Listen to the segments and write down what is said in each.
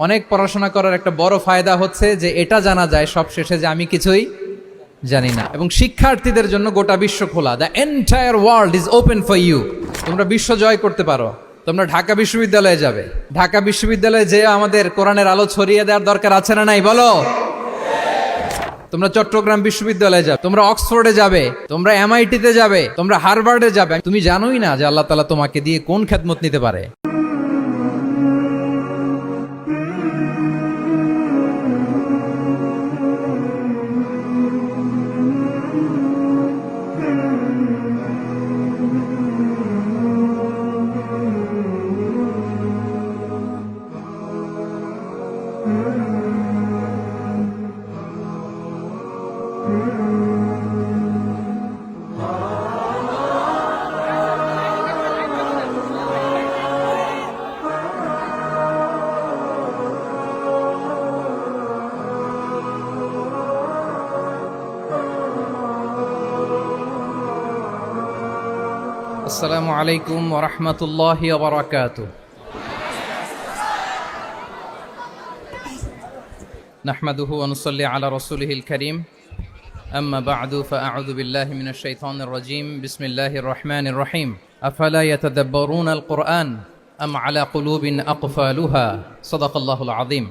অনেক পড়াশোনা করার একটা বড় ফায়দা হচ্ছে যে এটা জানা যায় সব শেষে যে আমি কিছুই জানি না। এবং শিক্ষার্থীদের জন্য গোটা বিশ্ব খোলা, the entire world is open for you. তোমরা বিশ্ব জয় করতে পারো। তোমরা ঢাকা বিশ্ববিদ্যালয়ে যাবে, ঢাকা বিশ্ববিদ্যালয়ে যে আমাদের কোরআনের আলো ছড়িয়ে দেওয়ার দরকার আছে না নাই বলো? তোমরা চট্টগ্রাম বিশ্ববিদ্যালয়ে যাবে, তোমরা অক্সফোর্ডে যাবে, তোমরা এমআইটিতে যাবে, তোমরা হার্ভার্ডে যাবে। তুমি জানোই না যে আল্লাহ তাআলা তোমাকে দিয়ে কোন খেদমত নিতে পারে। আসসালামু আলাইকুম ওয়া রাহমাতুল্লাহি ওয়া বারাকাতুহু। নাহমাদুহু ওয়া নুসাল্লি আলা রাসূলিহিল কারীম। আম্মা বা'দু ফাআউযু বিল্লাহি মিনাশ শাইতানির রাজীম। বিসমিল্লাহির রাহমানির রহিম। আফালা ইয়াতাদাব্বারুনাল কুরআন আম আলা কুলুবিন আকফালুহা। সাদাকাল্লাহুল আযীম।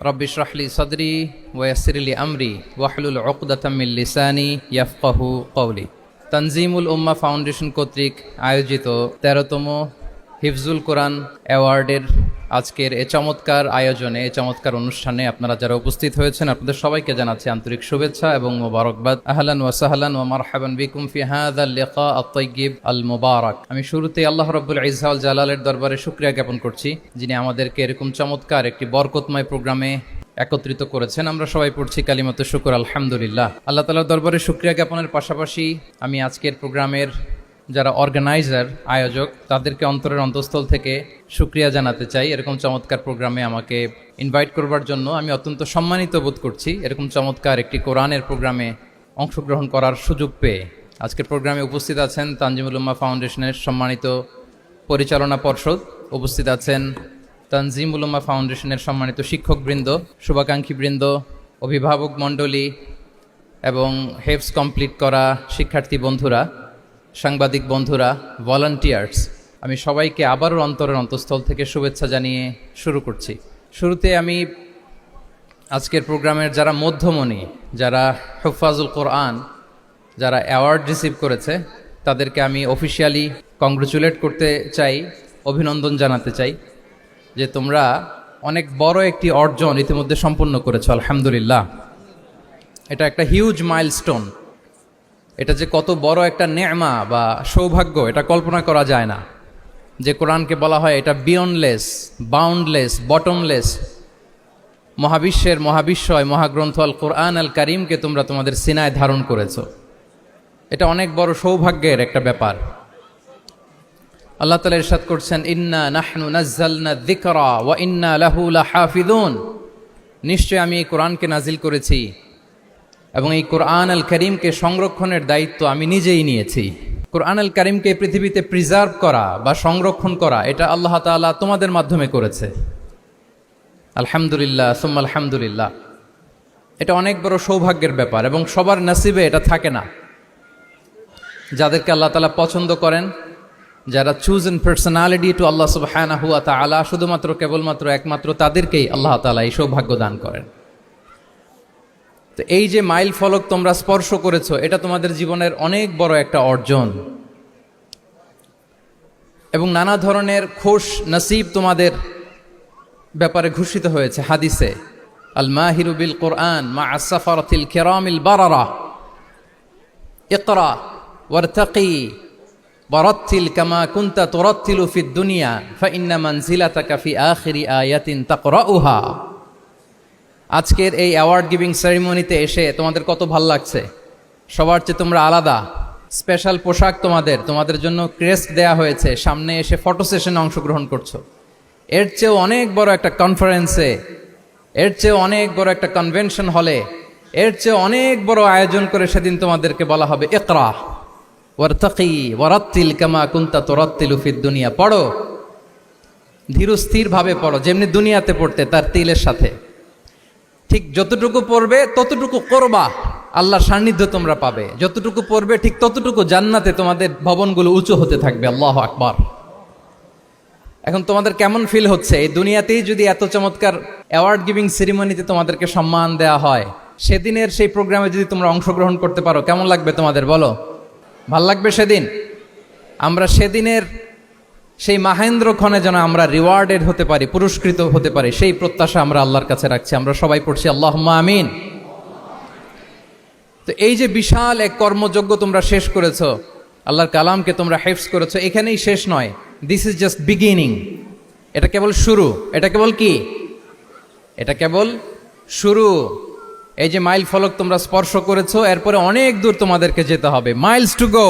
রাব্বি ইশরাহ লি সাদরি ওয়া ইয়াসসির লি আমরি ওয়াহলুল উকদাতাম মিন লিসানি ইয়াফকাহু কওলি। তানজিমুল উম্মাহ ফাউন্ডেশন কর্তৃক আয়োজিত 13তম হিফজুল কোরআন অ্যাওয়ার্ডের আজকের এ চমৎকার আয়োজনে, এ চমৎকার অনুষ্ঠানে আপনারা যারা উপস্থিত হয়েছেন আপনাদের সবাইকে জানাচ্ছি আন্তরিক শুভেচ্ছা এবং মোবারকবাদ। আহলান ওয়া সাহলান ওয়া মারহাবান বিকুম ফি হাযাল লিকা আত-তাইয়্যিব আল মুবারাক। আমি শুরুতেই আল্লাহ রাব্বুল ইজ্জা ওয়াল জালালের দরবারে শুকরিয়া জ্ঞাপন করছি, যিনি আমাদেরকে এরকম চমৎকার একটি বরকতময় প্রোগ্রামে একত্রিত করেছেন। আমরা সবাই পড়ছি কালিমাতুশ শুকর আলহামদুলিল্লাহ। আল্লাহ তাআলার দরবারে শুকরিয়া জ্ঞাপনের পাশাপাশি আমি আজকের প্রোগ্রামের যারা অর্গানাইজার, আয়োজক, তাদেরকে অন্তরের অন্তঃস্থল থেকে শুকরিয়া জানাতে চাই। এরকম চমৎকার প্রোগ্রামে আমাকে ইনভাইট করবার জন্য আমি অত্যন্ত সম্মানিত বোধ করছি। এরকম চমৎকার একটি কোরআনের প্রোগ্রামে অংশগ্রহণ করার সুযোগ পেয়ে আজকের প্রোগ্রামে উপস্থিত আছেন তানজিমুল উম্মাহ ফাউন্ডেশনের সম্মানিত পরিচালনা পর্ষদ, উপস্থিত আছেন তানজিমুল উম্মাহ ফাউন্ডেশনের সম্মানিত শিক্ষকবৃন্দ, শুভাকাঙ্ক্ষীবৃন্দ, অভিভাবক মণ্ডলী এবং হেফজ কমপ্লিট করা শিক্ষার্থী বন্ধুরা, সাংবাদিক বন্ধুরা, ভলান্টিয়ার্স, আমি সবাইকে আবারও অন্তরের অন্তঃস্থল থেকে শুভেচ্ছা জানিয়ে শুরু করছি। শুরুতে আমি আজকের প্রোগ্রামের যারা মধ্যমণি, যারা হুফাজুল কোরআন, যারা অ্যাওয়ার্ড রিসিভ করেছে তাদেরকে আমি অফিসিয়ালি কংগ্রেচুলেট করতে চাই, অভিনন্দন জানাতে চাই যে তোমরা অনেক বড় একটি অর্জন ইতিমধ্যে সম্পন্ন করেছো, আলহামদুলিল্লাহ। এটা একটা হিউজ মাইলস্টোন। এটা যে কত বড় একটা নেয়মা বা সৌভাগ্য এটা কল্পনা করা যায় না। যে কোরআনকে বলা হয় এটা বিয়ন্ডলেস, বাউন্ডলেস, বটমলেস, মহাবিশ্বের মহাবিশ্বয় মহাগ্রন্থ আল কোরআন আল কারিমকে তোমরা তোমাদের সিনায় ধারণ করেছো। এটা অনেক বড় সৌভাগ্যের একটা ব্যাপার। আল্লাহ তাআলা ইরশাদ করছেন, ইন্না নাহনু নাজ্জালনা যিকরা ওয়া ইন্না লাহু লাহাফিজুন। নিশ্চয় আমি এই কোরআনকে নাজিল করেছি এবং এই কোরআন আল কারীমকে সংরক্ষণের দায়িত্ব আমি নিজেই নিয়েছি। কোরআন আল কারীমকে পৃথিবীতে প্রিজার্ভ করা বা সংরক্ষণ করা এটা আল্লাহ তাআলা তোমাদের মাধ্যমে করেছে। আলহামদুলিল্লাহ সুম্মা আলহামদুলিল্লাহ। এটা অনেক বড় সৌভাগ্যের ব্যাপার এবং সবার নসিবে এটা থাকে না। যাদেরকে আল্লাহ তাআলা পছন্দ করেন, যারা চুজেন পার্সোনালিটি টু আল্লাহ সুবহানাহু ওয়া তাআলা, শুধুমাত্র কেবলমাত্র একমাত্র তাদেরকেই আল্লাহ তাআলা এই সৌভাগ্য দান করেন। তো এই যে মাইল ফলক তোমরা স্পর্শ করেছো, এটা তোমাদের জীবনের অনেক বড় একটা অর্জন এবং নানা ধরনের খুশ নসিব তোমাদের ব্যাপারে ঘোষিত হয়েছে হাদিসে। আল মাহিরু বিল কোরআন মা আসসাফারাতিল কিরামিল বারারা ইকরা ওয়ারতাকি ওয়ারাত্তিল কামা কুনতা তুরাত্তিলু ফিদ দুনিয়া ফাইন্না মানজিলাতাকা ফি আখিরি আয়াতিন তাকরাউহা। আজকের এই অ্যাওয়ার্ড গিভিং সেরিমনিতে এসে তোমাদের কত ভাল লাগছে। সবার চেয়ে তোমরা আলাদা, স্পেশাল পোশাক তোমাদের জন্য ক্রেস্ট দেয়া হয়েছে, সামনে এসে ফটো সেশনে অংশগ্রহণ করছো। এর চেয়েও অনেক বড় একটা কনফারেন্সে, এর চেয়েও অনেক বড় একটা কনভেনশন হলে, এর চেয়ে অনেক বড় আয়োজন করে সেদিন তোমাদেরকে বলা হবে ইকরা ওয়ারতাকি ওয়ারাত্তিল কামা কুনতা তুরাত্তিলু ফিদ দুনিয়া। পড়ো ধীরস্থিরভাবে পড়ো, যেমনি দুনিয়াতে পড়তে তার তিলের সাথে। ঠিক যতটুকু পড়বে ততটুকু করবা, আল্লাহর সান্নিধ্য তোমরা পাবে। যতটুকু পড়বে ঠিক ততটুকু জান্নাতে তোমাদের ভবনগুলো উঁচু হতে থাকবে। আল্লাহু আকবার। এখন তোমাদের কেমন ফিল হচ্ছে এই দুনিয়াতেই যদি এত চমৎকার অ্যাওয়ার্ড গিভিং সেরিমনিতে তোমাদেরকে সম্মান দেওয়া হয়, সেদিনের সেই প্রোগ্রামে যদি তোমরা অংশগ্রহণ করতে পারো, কেমন লাগবে তোমাদের বলো? ভাল লাগবে সেদিন? আমরা সেদিনের সেই মাহেন্দ্র ক্ষণে যেন আমরা রিওয়ার্ডেড হতে পারি, পুরস্কৃত হতে পারি, সেই প্রত্যাশা আমরা আল্লাহর কাছে রাখছি। আমরা সবাই পড়ছি আল্লাহুম্মা আমিন। তো এই যে বিশাল এক কর্মযজ্ঞ তোমরা শেষ করেছো, আল্লাহর কালামকে তোমরা হেফজ করেছো, এখানেই শেষ নয়। This is just beginning. এটা কেবল শুরু। এটা কেবল কি? এটা কেবল শুরু। এই যে মাইল ফলক তোমরা স্পর্শ করেছো, এরপরে অনেক দূর তোমাদেরকে যেতে হবে। মাইলস টু গো,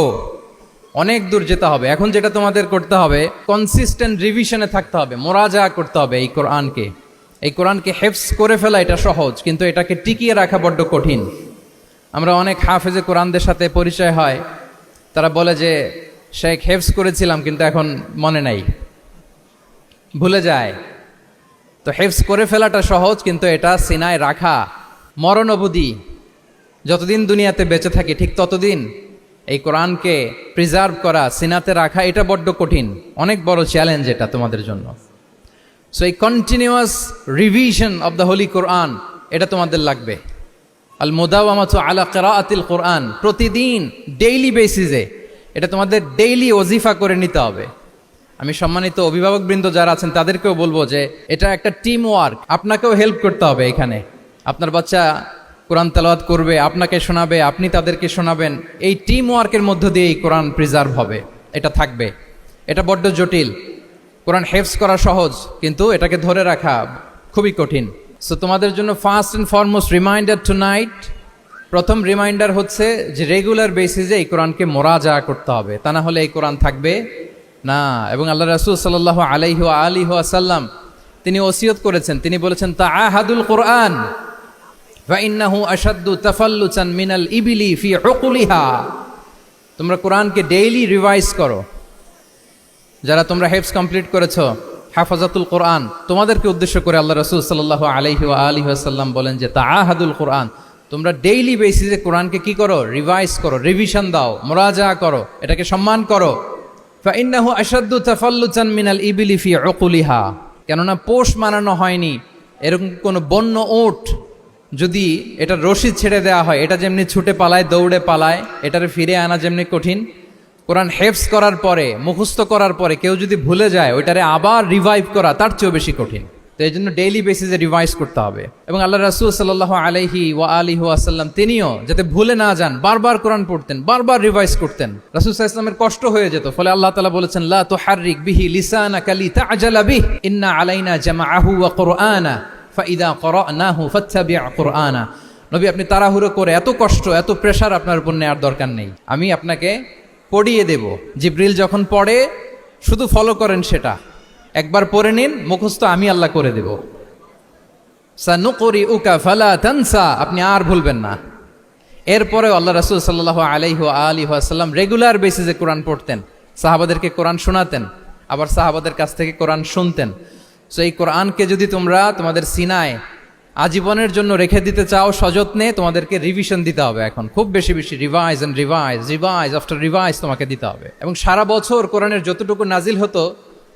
অনেক দূর যেতে হবে। এখন যেটা তোমাদের করতে হবে, কনসিস্টেন্ট রিভিশনে থাকতে হবে, মোরাজা করতে হবে এই কোরআনকে। এই কোরআনকে হেফজ করে ফেলা এটা সহজ, কিন্তু এটাকে টিকিয়ে রাখা বড্ড কঠিন। আমরা অনেক হাফেজে কোরআনদের সাথে পরিচয় হয়, তারা বলে যে শেখ হেফজ করেছিলাম কিন্তু এখন মনে নাই, ভুলে যায়। তো হেফজ করে ফেলাটা সহজ, কিন্তু এটা সিনায় রাখা মরণ অবধি, যতদিন দুনিয়াতে বেঁচে থাকি ঠিক ততদিন এই কোরআনকে প্রিজার্ভ করা, সিনাতে রাখা, এটা বড্ড কঠিন, অনেক বড় চ্যালেঞ্জ এটা তোমাদের জন্য। সো এই continuous revision of the holy Quran, এটা তোমাদের লাগবে। আল মুদাওয়ামাতু আলা কিরাআতিল কোরআন, প্রতিদিন ডেইলি বেসিসে এটা তোমাদের ডেইলি ওজিফা করে নিতে হবে। আমি সম্মানিত অভিভাবকবৃন্দ যারা আছেন তাদেরকেও বলবো যে এটা একটা টিম ওয়ার্ক, আপনাকেও হেল্প করতে হবে এখানে। আপনার বাচ্চা কোরআন তেলাওয়াত করবে, আপনাকে শোনাবে, আপনি তাদেরকে শোনাবেন। এই টিম ওয়ার্কের মধ্য দিয়ে এই কোরআন প্রিজার্ভ হবে, এটা থাকবে। এটা বড্ড জটিল। কোরআন হেফজ করা সহজ, কিন্তু এটাকে ধরে রাখা খুবই কঠিন। সো তোমাদের জন্য first and foremost reminder tonight, প্রথম রিমাইন্ডার হচ্ছে যে রেগুলার বেসিসে এই কোরআনকে মোরাজা করতে হবে, তা না হলে এই কোরআন থাকবে না। এবং আল্লাহ রাসূল সাল্লাল্লাহু আলাইহি ওয়া আলিহি ওয়াসাল্লাম তিনি ওসিয়ত করেছেন, তিনি বলেছেন তাআহাদুল কোরআন ফাইন্নাহু আশাদ্দু তাফাল্লুচান মিনাল ইবিলি ফি উকুলিহা। তোমরা কোরআনকে ডেইলি রিভাইজ করো। যারা তোমরা হেফজ কমপ্লিট করেছো, হাফাজাতুল কোরআন, তোমাদেরকে উদ্দেশ্য করে আল্লাহ রাসূল সাল্লাল্লাহু আলাইহি ওয়া আলিহি ওয়াসাল্লাম বলেন যে তাআহাদুল কোরআন, তোমরা ডেইলি বেসিসে কোরআনকে কি করো? রিভাইজ করো, রিভিশন দাও, মুরাজা করো, এটাকে সম্মান করো। ফাইন্নাহু আশাদ্দু তাফাল্লুচান মিনাল ইবিলি ফি উকুলিহা, কেননা পোষ মানানো হয়নি এরকম কোনো বন্য উট যদি এটা রশি ছেড়ে দেওয়া হয়, এটা যেমনি ছুটে পালায়, দৌড়ে পালায়, এটারে ফিরে আনা যেমনি কঠিন, কোরআন হেফজ করার পরে, মুখস্থ করার পরে কেউ যদি ভুলে যায়, ওইটারে আবার রিভাইভ করা তার চেয়েও বেশি কঠিন। তো এই জন্য ডেইলি বেসিসে রিভাইজ করতে হবে। এবং আল্লাহ রাসূল সাল্লাল্লাহু আলাইহি ওয়া আলিহি ওয়াসাল্লাম তিনিও যাতে ভুলে না যান, বারবার কোরআন পড়তেন, বারবার রিভাইজ করতেন। রাসূল সাল্লাল্লাহু আলাইহি ওয়াসাল্লামের কষ্ট হয়ে যেত, ফলে আল্লাহ তাআলা বলেছেন লা তুহাররিক বিহি লিসানাকা লিতা'জালা বিহি ইন্না আলাইনা জামাআহু ওয়া কুরআনা ফাইদা ক্বরানাহু ফাত্তাবি' কুরআনা। নবী, আপনি তাড়াহুড়ো করে, এত কষ্ট, এত প্রেশার আপনার উপর নেওয়ার দরকার নেই, আমি আপনাকে পড়িয়ে দেব। জিবরিল যখন পড়ে শুধু ফলো করেন সেটা, একবার পড়ে নিন, মুখস্থ আমি আল্লাহ করে দেব। সানুকরিউকা ফালা তানসা, আপনি আর ভুলবেন না। এরপরেও আল্লাহ রাসূল সাল্লাল্লাহু আলাইহি ওয়া আলিহি ওয়াসাল্লাম রেগুলার বেসিসে কোরআন পড়তেন, সাহাবাদেরকে কোরআন শোনাতেন, আবার সাহাবাদের কাছ থেকে কোরআন শুনতেন। সো এই কোরআনকে যদি তোমরা তোমাদের সিনায় আজীবনের জন্য রেখে দিতে চাও সযত্নে, তোমাদেরকে রিভিশন দিতে হবে। এখন খুব বেশি বেশি revise and revise, revise after revise তোমাকে দিতে হবে। এবং সারা বছর কোরআনের যতটুকু নাজিল হতো,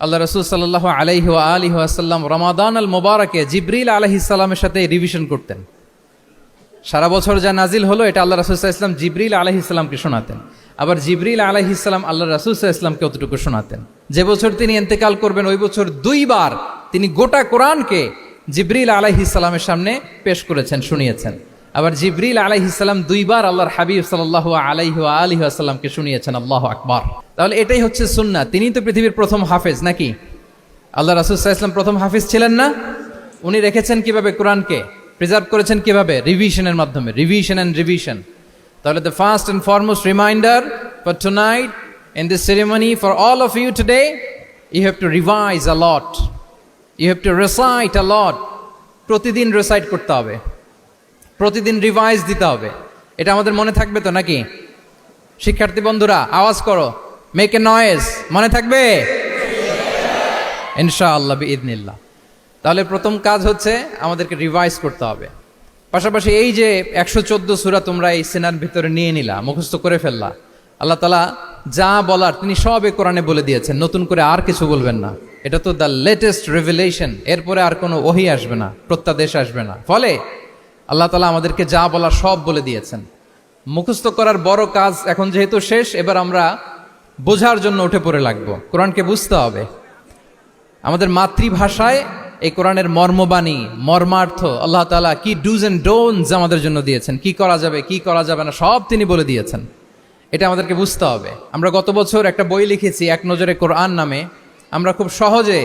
আল্লাহ রাসূল সাল্লাল্লাহু আলাইহি ওয়া আলিহি ওয়াসাল্লাম রমাদান আল মুবারাকে জিবরিল আলাইহিস সালামের সাথে রিভিশন করতেন। সারা বছর যা নাজিল হলো, এটা আল্লাহ রাসূল সাল্লাল্লাহু আলাইহি ওয়াসাল্লাম জিবরিল আলাইহিস সালামকে শোনাতেন, আবার জিবরিল আলাইহিস সালাম আল্লাহ রাসূল সাল্লাল্লাহু আলাইহি ওয়াসাল্লামকে অতটুকু শোনাতেন। যে বছর তিনি ইন্তেকাল করবেন, ওই বছর দুইবার তিনি গোটা কোরআনকে জিবরিল আলাইহিস সালামের সামনে পেশ করেছেন, শুনিয়েছেন। আবার জিবরিল আলাইহিস সালাম দুইবার আল্লাহর হাবিব সাল্লাল্লাহু আলাইহি ওয়া আলিহি ওয়াসাল্লামকে শুনিয়েছেন। আল্লাহু আকবার। তাহলে এটাই হচ্ছে সুন্নাহ। তিনি তো পৃথিবীর প্রথম হাফেজ নাকি? আল্লাহ রাসূল সাল্লাল্লাহু আলাইহি ওয়াসাল্লাম প্রথম হাফেজ ছিলেন না? উনি রেখেছেন কিভাবে? কোরআনকে প্রিজার্ভ করেছেন কিভাবে? রিভিশনের মাধ্যমে, রিভিশন এন্ড রিভিশন। তাহলে the first and foremost reminder for tonight in this ceremony for all of you today, you have to revise a lot, you have to recite a lot. প্রতিদিন recite করতে হবে, প্রতিদিন revise দিতে হবে। এটা আমাদের মনে থাকবে তো নাকি? শিক্ষার্থী বন্ধুরা আওয়াজ করো, মেক এ নয়েজ, মনে থাকবে? ইনশাআল্লাহ বিইذনিল্লাহ। তাহলে প্রথম কাজ হচ্ছে আমাদেরকে রিভাইজ করতে হবে। পাশাপাশি এই যে 114 সূরা তোমরা এই সিনার ভিতরে নিয়ে নিলা, মুখস্থ করে ফেললা, আল্লাহ তাআলা যা বলার তিনি সব এই কোরআনে বলে দিয়েছেন, নতুন করে আর কিছু বলবেন না। এটা তো দ্য লেটেস্ট রেভেলেশন, এরপরে আর কোনো ওহী আসবে না, প্রত্যাদেশ আসবে না। ফলে আল্লাহ তাআলা আমাদেরকে যা বলার সব বলে দিয়েছেন। মুখস্থ করার বড় কাজ এখন যেহেতু শেষ, এবার আমরা বোঝার জন্য উঠে পড়ে লাগবো। কোরআনকে বুঝতে হবে আমাদের মাতৃভাষায়। এই কোরআনের মর্মবাণী, মর্মার্থ, আল্লাহ তাআলা কি ডুজ এন্ড ডোন্টস আমাদের জন্য দিয়েছেন, কি করা যাবে কি করা যাবে না সব তিনি বলে দিয়েছেন। এটা আমাদেরকে বুঝতে হবে। আমরা গত বছর একটা বই লিখেছি এক নজরে কোরআন নামে। আমরা খুব সহজে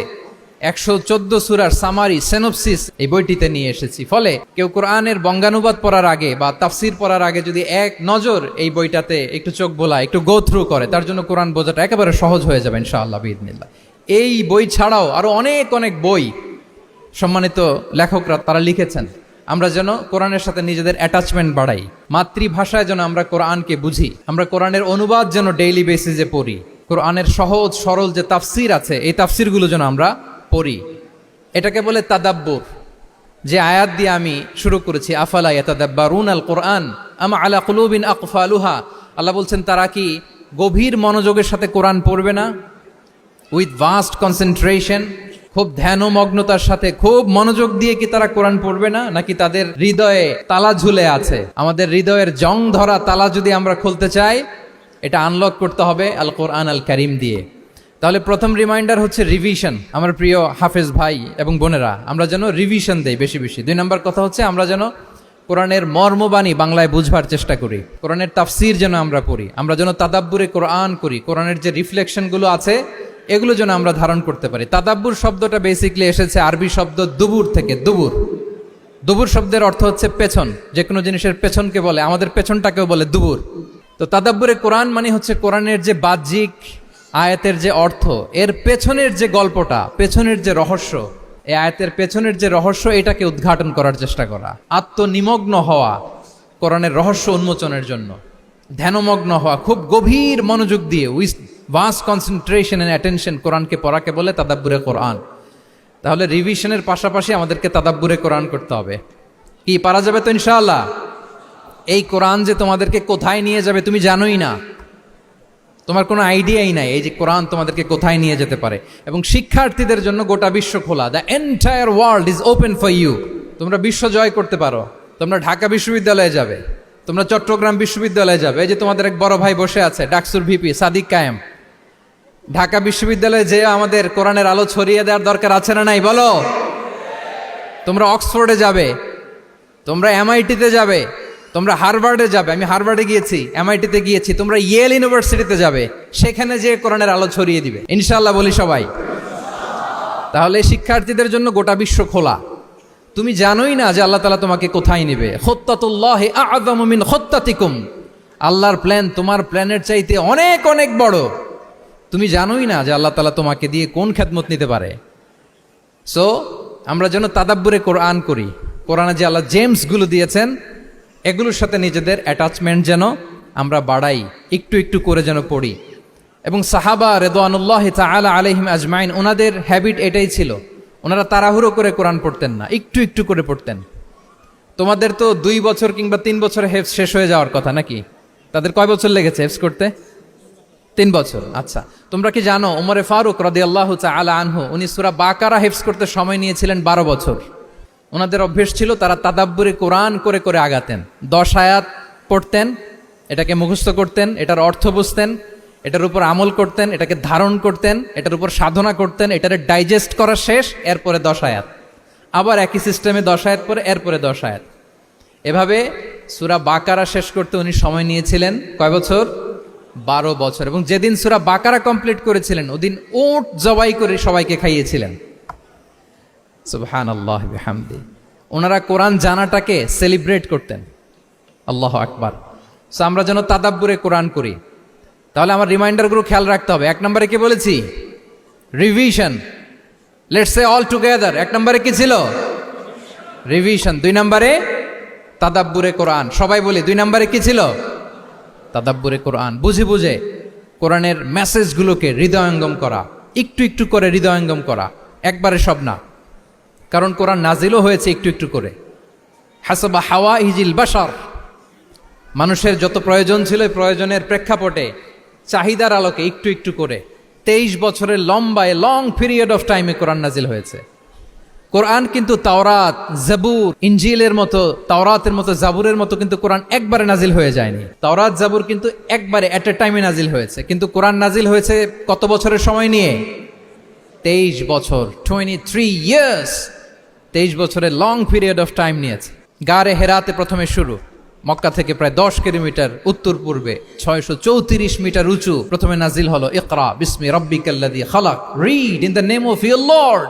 114 সূরার সামারি, সিনপসিস এই বইটিতে নিয়ে এসেছি। ফলে কেউ কোরআনের বঙ্গানুবাদ পড়ার আগে বা তাফসির পড়ার আগে যদি এক নজর এই বইটাতে একটু চোখ বোলায়, একটু গো থ্রু করে, তার জন্য কোরআন বোঝাটা একেবারে সহজ হয়ে যাবে ইনশাআল্লাহ বিইذনিল্লাহ। এই বই ছাড়াও আরো অনেক অনেক বই সম্মানিত লেখকরা তারা লিখেছেন। আমরা যেন কোরআনের সাথে নিজেদের অ্যাটাচমেন্ট বাড়াই, মাতৃভাষায় যেন আমরা কোরআনকে বুঝি, আমরা কোরআনের অনুবাদ যেন ডেইলি বেসিসে পড়ি, কোরআনের সহজ সরল যে তাফসির আছে এই তাফসিরগুলো যেন আমরা পড়ি। এটাকে বলে তাদাব্বুর। যে আয়াত দিয়ে আমি শুরু করেছি, আফালা ইয়াতাদাব্বারুনাল কোরআন আম আলা কুলুবিন আকফালুহা, আল্লাহ বলছেন তারা কি গভীর মনোযোগের সাথে কোরআন পড়বে না, উইথ ভাস্ট কনসেন্ট্রেশন, খুব ধ্যানমগ্নতার সাথে খুব মনোযোগ দিয়ে কি তারা কোরআন পড়বে না, নাকি তাদের হৃদয়ে তালা ঝুলে আছে? আমাদের হৃদয়ের জং ধরা তালা যদি আমরা খুলতে চাই, এটা আনলক করতে হবে আল কোরআন আল কারীম দিয়ে। তাহলে প্রথম রিমাইন্ডার হচ্ছে রিভিশন। আমার প্রিয় হাফেজ ভাই এবং বোনেরা, আমরা যেন রিভিশন দেই বেশি বেশি। 2 নম্বর কথা হচ্ছে আমরা যেন কোরআনের মর্মবাণী বাংলায় বুঝবার চেষ্টা করি, কোরআনের তাফসির যেন আমরা পড়ি, আমরা যেন তাদাব্বুরে কোরআন করি, কোরআনের যে রিফ্লেকশনগুলো আছে এগুলো যেন আমরা ধারণ করতে পারি। তাদাব্বুর শব্দটা বেসিক্যালি এসেছে আরবি শব্দ দুবুর থেকে। দুবুর, দুবুর শব্দের অর্থ হচ্ছে পেছন, যে কোনো জিনিসের পেছনকে বলে, আমাদের পেছনটাকেও বলে দুবুর। তো তাদাব্বুরে কোরআন মানে হচ্ছে কোরআনের যে বাহ্যিক আয়াতের যে অর্থ, এর পেছনের যে গল্পটা, পেছনের যে রহস্য, এই আয়াতের পেছনের যে রহস্য, এটাকে উদ্ঘাটন করার চেষ্টা করা, আত্মনিমগ্ন হওয়া কোরআনের রহস্য উন্মোচনের জন্য, ধ্যানমগ্ন হওয়া, খুব গভীর মনোযোগ দিয়ে with vast concentration and attention কোরআনকে পড়াকে বলে তাদাব্বুরে কোরআন। তাহলে রিভিশনের পাশাপাশি আমাদেরকে তাদাব্বুরে কোরআন করতে হবে। কি পারা যাবে তো ইনশাআল্লাহ? এই কোরআন যে তোমাদেরকে কোথায় নিয়ে যাবে তুমি জানোই না, তোমার কোনো আইডিয়াই নাই এই যে কোরআন তোমাদেরকে কোথায় নিয়ে যেতে পারে। এবং শিক্ষার্থীদের জন্য গোটা বিশ্ব খোলা, the entire world is open for you. তোমরা বিশ্ব জয় করতে পারো, তোমরা ঢাকা বিশ্ববিদ্যালয়ে যাবে, তোমরা চট্টগ্রাম বিশ্ববিদ্যালয়ে যাবে। এই যে তোমাদের এক বড় ভাই বসে আছে, ডাকসুর ভিপি সাদিক কায়েম, ঢাকা বিশ্ববিদ্যালয়ে যে আমাদের কোরআনের আলো ছড়িয়ে দেওয়ার দরকার আছে না নাই বলো? তোমরা অক্সফোর্ডে যাবে, তোমরা এমআইটিতে যাবে, তোমরা হার্ভার্ডে যাবে। আমি হার্ভার্ডে গিয়েছি, এমআইটিতে গিয়েছি, তোমরা ইয়েল ইউনিভার্সিটিতে যাবে, সেখানে যে কোরআনের আলো ছড়িয়ে দিবে ইনশাআল্লাহ বলি সবাই। তাহলে শিক্ষার্থীদের জন্য গোটা বিশ্ব খোলা। তুমি জানোই না যে আল্লাহ তাআলা তোমাকে কোথায় নেবে। খুত্তাতুল্লাহি আ'যামু মিন খুত্তাতিকুম, আল্লাহর প্ল্যান তোমার প্ল্যানের চাইতে অনেক অনেক বড়। তুমি জানোই না যে আল্লাহ তাআলা তোমাকে দিয়ে কোন খেদমত নিতে পারে। সো আমরা যেন তাদাব্বুরে কোরআন করি, কোরআনে যে আল্লাহ জেমসগুলো দিয়েছেন এগুলোর সাথে নিজেদের অ্যাটাচমেন্ট যেন আমরা বাড়াই, একটু একটু করে যেন পড়ি। এবং সাহাবা রিদওয়ানুল্লাহি তাআলা আলাইহিম আজমাইন, ওনাদের হ্যাবিট এটাই ছিল, ওনারা তাড়াহুড়ো করে কোরআন পড়তেন না, একটু একটু করে পড়তেন। তোমাদের তো 2 বছর কিংবা 3 বছরে হেফজ শেষ হয়ে যাওয়ার কথা নাকি? তাদের কয় বছর লেগেছে হেফজ করতে? 3 বছর। আচ্ছা, তোমরা কি জানো ওমরে ফারুক রাদিয়াল্লাহু তাআলা আনহু উনি সূরা বাকারা হেফজ করতে সময় নিয়েছিলেন 12 বছর। ওনাদের অভ্যেস ছিল তারা তাদাব্বুরে কোরআন করে করে আগাতেন। 10 আয়াত পড়তেন, এটাকে মুখস্থ করতেন, এটার অর্থ বুঝতেন, এটার উপর আমল করতেন, এটাকে ধারণ করতেন, এটার উপর সাধনা করতেন, এটারে ডাইজেস্ট করা শেষ, এরপরে 10 আয়াত, আবার একই সিস্টেমে 10 আয়াত পরে এরপরে 10 আয়াত। এভাবে সূরা বাকারা শেষ করতে উনি সময় নিয়েছিলেন কয় বছর? 12 বছর। এবং যেদিন সূরা বাকারা কমপ্লিট করেছিলেন ওদিন উট জবাই করে সবাইকে খাইয়েছিলেন। সুবহানাল্লাহ বিহামদি। ওনারা কোরআন জানাটাকে সেলিব্রেট করতেন। আল্লাহু আকবার। সো আমরা যেন তাদাব্বুরে কোরআন করি। তাহলে আমার রিমাইন্ডারগুলো খেয়াল রাখতে হবে। 1 নম্বরে কি বলেছি? Revision. Let's say all together. 1 নম্বরে কি ছিল? রিভিশন। 2 নম্বরে তাদাব্বুরে কোরআন। সবাই বলি 2 নম্বরে কি ছিল? তাদাব্বুরে কোরআন। বুঝে বুঝে কোরআনের মেসেজগুলোকে হৃদয়ঙ্গম করা, একটু একটু করে হৃদয়ঙ্গম করা, একবারে সব না। কারণ কোরআন নাজিলও হয়েছে একটু একটু করে। হাসাবা হাওয়া ইজিল বাশার, মানুষের যত প্রয়োজন ছিল প্রয়োজনের প্রেক্ষাপটে চাহিদার আলোকে একটু একটু করে 23 বছরের লম্বায় লং পিরিয়ড অফ টাইমে কোরআন নাজিল হয়েছে। কোরআন কিন্তু তাওরাত, জাবুর, ইনজিলের মতো, তাওরাতের মতো, জাবুরের মতো কিন্তু কোরআন একবারে নাজিল হয়ে যায়নি। তাওরাত, জাবুর কিন্তু একবারে এট এ টাইমে নাজিল হয়েছে, কিন্তু কোরআন নাজিল হয়েছে কত বছরের সময় নিয়ে? 23 বছর, 23 ইয়ার্স। 23 বছরের লং পিরিয়ড অফ টাইম নিয়েছে। গারে হেরাতে প্রথমে শুরু, মক্কা থেকে প্রায় 10 কিলোমিটার উত্তর পূর্বে 634 মিটার উঁচু প্রথমে নাজিল হলো ইকরা বিসমি রাব্বিকাল্লাযী খালাক, read in the name of your lord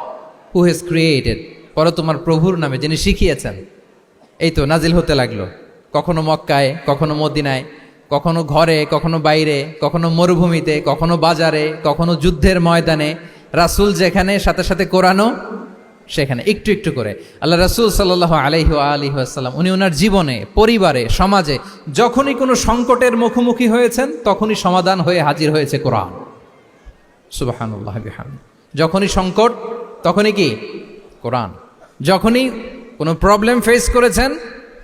who has created, পরে তোমার প্রভুর নামে যিনি শিখিয়েছেন। এই তো নাজিল হতে লাগলো, কখনো মক্কায়, কখনো মদিনায়, কখনো ঘরে, কখনো বাইরে, কখনো মরুভূমিতে, কখনো বাজারে, কখনো যুদ্ধের ময়দানে। রাসূল যেখানে, সাথে সাথে কোরআনও সেখানে, একটু একটু করে। আল্লাহ রাসূল সাল্লাল্লাহু আলাইহি ওয়া আলিহি ওয়াসাল্লাম উনি ওনার জীবনে, পরিবারে, সমাজে যখনই কোনো সংকটের মুখোমুখি হয়েছেন তখনই সমাধান হয়ে হাজির হয়েছে কোরআন। সুবহানাল্লাহ বিহামদিহি। যখনই সংকট তখনই কি? কোরআন। যখনই কোনো প্রবলেম ফেস করেছেন,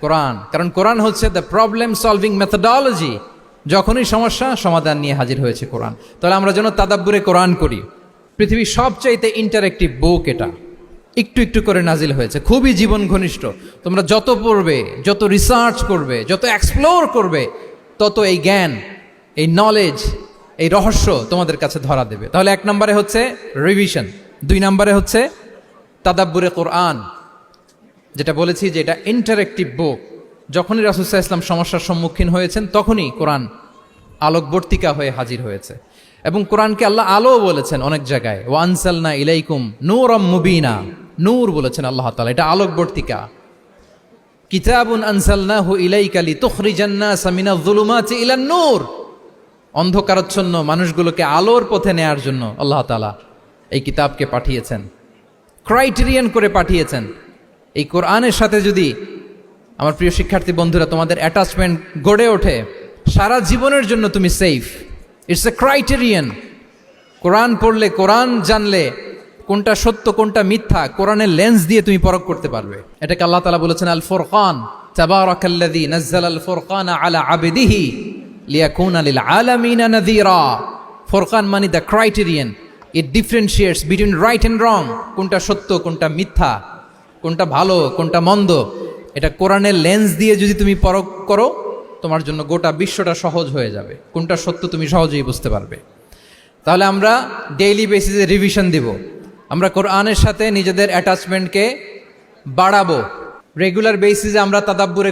কোরআন। কারণ কোরআন হচ্ছে দ্য প্রবলেম সলভিং মেথোডোলজি। যখনই সমস্যা, সমাধান নিয়ে হাজির হয়েছে কোরআন। তাহলে আমরা যেন তাদাব্বুরে কোরআন করি। পৃথিবীর সবচাইতে ইন্টারেক্টিভ বুক এটা, একটু একটু করে নাজিল হয়েছে, খুবই জীবন ঘনিষ্ঠ। তোমরা যত পড়বে, যত রিসার্চ করবে, যত এক্সপ্লোর করবে, তত এই জ্ঞান, এই নলেজ, এই রহস্য তোমাদের কাছে ধরা দেবে। তাহলে 1 নম্বরে হচ্ছে রিভিশন, 2 নম্বরে হচ্ছে তাদাব্বুরে কোরআন, যেটা বলেছি যে এটা ইন্টারেক্টিভ বুক। যখনই রাসূল সাল্লাল্লাহু আলাইহি ওয়াসাল্লাম সমস্যার সম্মুখীন হয়েছেন তখনই কোরআন আলোকবর্তিকা হয়ে হাজির হয়েছে। এবং কোরআনকে আল্লাহ আলো বলেছেন অনেক জায়গায়, ওয়া আনসালনা ইলাইকুম নূরাম মুবিনা, নূর বলেছেন আল্লাহ তাআলা, এটা আলোকবর্তিকা। কিতাবুন আনসালনাহু ইলাইকা লিতুখরিজান নাসা মিনাজ যুলুমাতি ইলান নূর, অন্ধকারাচ্ছন্ন মানুষগুলোকে আলোর পথে নেয়ার জন্য আল্লাহ তাআলা এই কিতাবকে পাঠিয়েছেন, ক্রাইটেরিয়ান করে পাঠিয়েছেন। এই কোরআনের সাথে যদি আমার প্রিয় শিক্ষার্থী বন্ধুরা তোমাদের অ্যাটাচমেন্ট গড়ে ওঠে, সারা জীবনের জন্য তুমি সেফ। It's a criterion. কোরআন পড়লে, কোরআন জানলে কোনটা সত্য কোনটা মিথ্যা কোরআনের লেন্স দিয়ে তুমি পরখ করতে পারবে। এটাকে আল্লাহ তাআলা বলেছেন আল ফুরকান, তাবারাকাল্লাযী নাযালাল ফুরকানা আলা আবদিহি লিয়াকুনা লিল আলামিনা নাযীরা। ফুরকান মানে the criterion, it differentiates between right and wrong. কোনটা সত্য কোনটা মিথ্যা, কোনটা ভালো কোনটা মন্দ, এটা কোরআনের লেন্স দিয়ে যদি তুমি পরখ করো, তোমার জন্য গোটা বিশ্বটা সহজ হয়ে যাবে। কোনটা সত্য তুমি সহজেই বুঝতে পারবে। তাহলে আমরা ডেইলি বেসিসে রিভিশন দিব, আমরা কোরআনের সাথে নিজেদের অ্যাটাচমেন্টকে বাড়াবো। রেগুলার বেসিসে আমরা তাদাব্বুরে